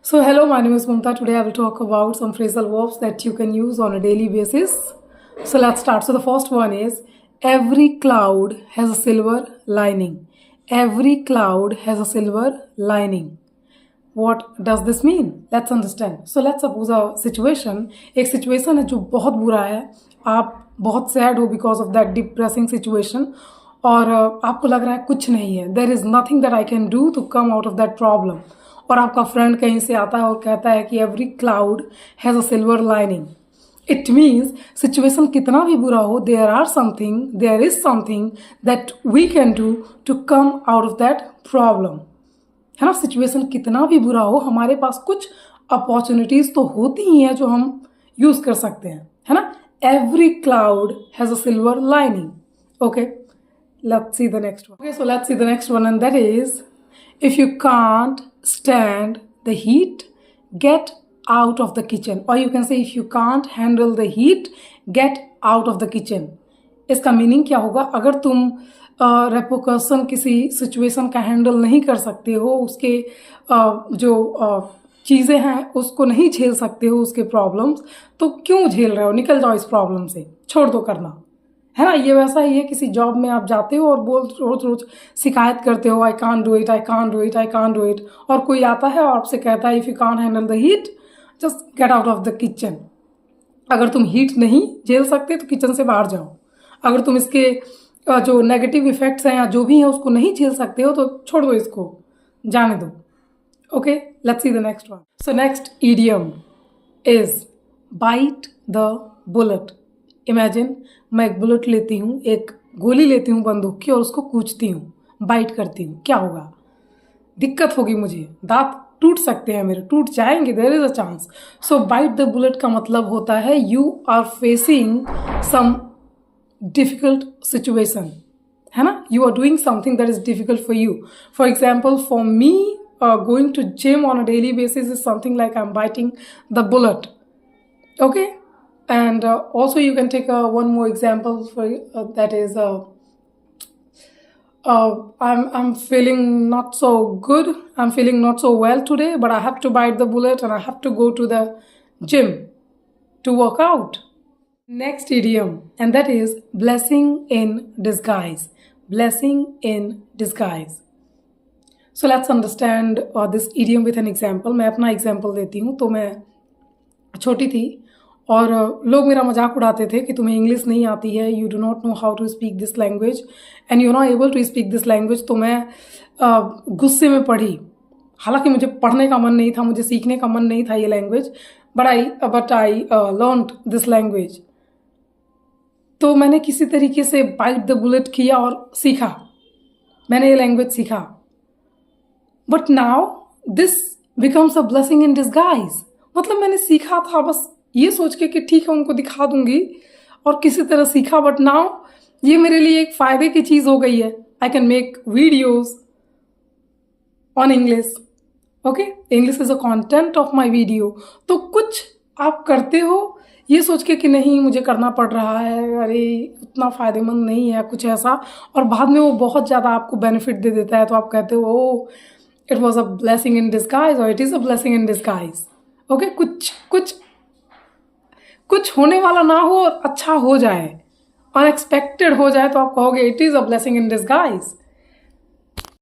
So hello, my name is Mumta. Today I will talk about some phrasal verbs that you can use on a daily basis. So let's start. So the first one is every cloud has a silver lining. Every cloud has a silver lining. What does this mean? Let's understand. So let's suppose a situation. एक situation है जो बहुत बुरा है. आप बहुत sad हो because of that depressing situation. और आपको लग रहा है कुछ नहीं है. There is nothing that I can do to come out of that problem. और आपका फ्रेंड कहीं से आता है और कहता है कि every cloud has a silver lining. It means situation कितना भी बुरा हो, there is something that we can do to come out of that problem. है ना, सिचुएशन कितना भी बुरा हो, हमारे पास कुछ अपॉर्चुनिटीज तो होती ही हैं जो हम यूज कर सकते हैं. है ना, every cloud has a silver lining. Okay, let's see the next one. Okay, so let's see the next one and that is if you can't stand the heat, get out of the kitchen. Or you can say if you can't handle the heat, get out of the kitchen. इसका meaning क्या होगा? अगर तुम रेपोकर्सन किसी situation का handle नहीं कर सकते हो, उसके जो चीज़ें हैं उसको नहीं झेल सकते हो, उसके प्रॉब्लम्स, तो क्यों झेल रहे हो? निकल जाओ इस प्रॉब्लम से, छोड़ दो करना. है ना, ये वैसा ही है. किसी जॉब में आप जाते हो और रोज रोज शिकायत करते हो, I can't do it, I can't do it, I can't do it. और कोई आता है और आपसे कहता है if you can't handle the heat, just get out of the kitchen. अगर तुम हीट नहीं झेल सकते तो किचन से बाहर जाओ. अगर तुम इसके जो नेगेटिव इफेक्ट्स हैं या जो भी हैं उसको नहीं झेल सकते हो तो छोड़ दो, इसको जाने दो. Okay, let's see the next one. So next idiom is bite the bullet. Imagine मैं एक बुलेट लेती हूँ, एक गोली लेती हूँ बंदूक की और उसको कूचती हूँ, बाइट करती हूँ. क्या होगा? दिक्कत होगी मुझे, दांत टूट सकते हैं मेरे, टूट जाएंगे, there is a chance. So bite the bullet का मतलब होता है you are facing some difficult situation. है ना, you are doing something that is difficult for you. For example, for me going to gym on a daily basis is something like I am biting the bullet. Okay. And also you can take one more example for that is I'm feeling not so good. I'm feeling not so well today, but I have to bite the bullet and I have to go to the gym to work out. Next idiom, and that is blessing in disguise. Blessing in disguise. So let's understand this idiom with an example. मैं अपना example देती हूँ. तो मैं छोटी थी और लोग मेरा मजाक उड़ाते थे कि तुम्हें इंग्लिश नहीं आती है, you do not know how to speak this language and you not able to speak this language. तो मैं गुस्से में पढ़ी. हालांकि मुझे पढ़ने का मन नहीं था, मुझे सीखने का मन नहीं था ये language, but I learned this language. तो मैंने किसी तरीके से बाइट द बुलेट किया और सीखा, मैंने ये लैंग्वेज सीखा. But now this becomes a blessing in disguise. मतलब मैंने सीखा था बस ये सोच के कि ठीक है उनको दिखा दूंगी और किसी तरह सीखा, बट नाउ ये मेरे लिए एक फ़ायदे की चीज़ हो गई है. I can make videos on English. Okay, English is a content of my video. तो कुछ आप करते हो ये सोच के कि नहीं मुझे करना पड़ रहा है, अरे उतना फ़ायदेमंद नहीं है कुछ ऐसा, और बाद में वो बहुत ज़्यादा आपको बेनिफिट दे देता है. तो आप कहते हो oh it was a blessing in disguise और it is a blessing in disguise. Okay, कुछ होने वाला ना हो और अच्छा हो जाए, अनएक्सपेक्टेड हो जाए, तो आप कहोगे it is a blessing in disguise.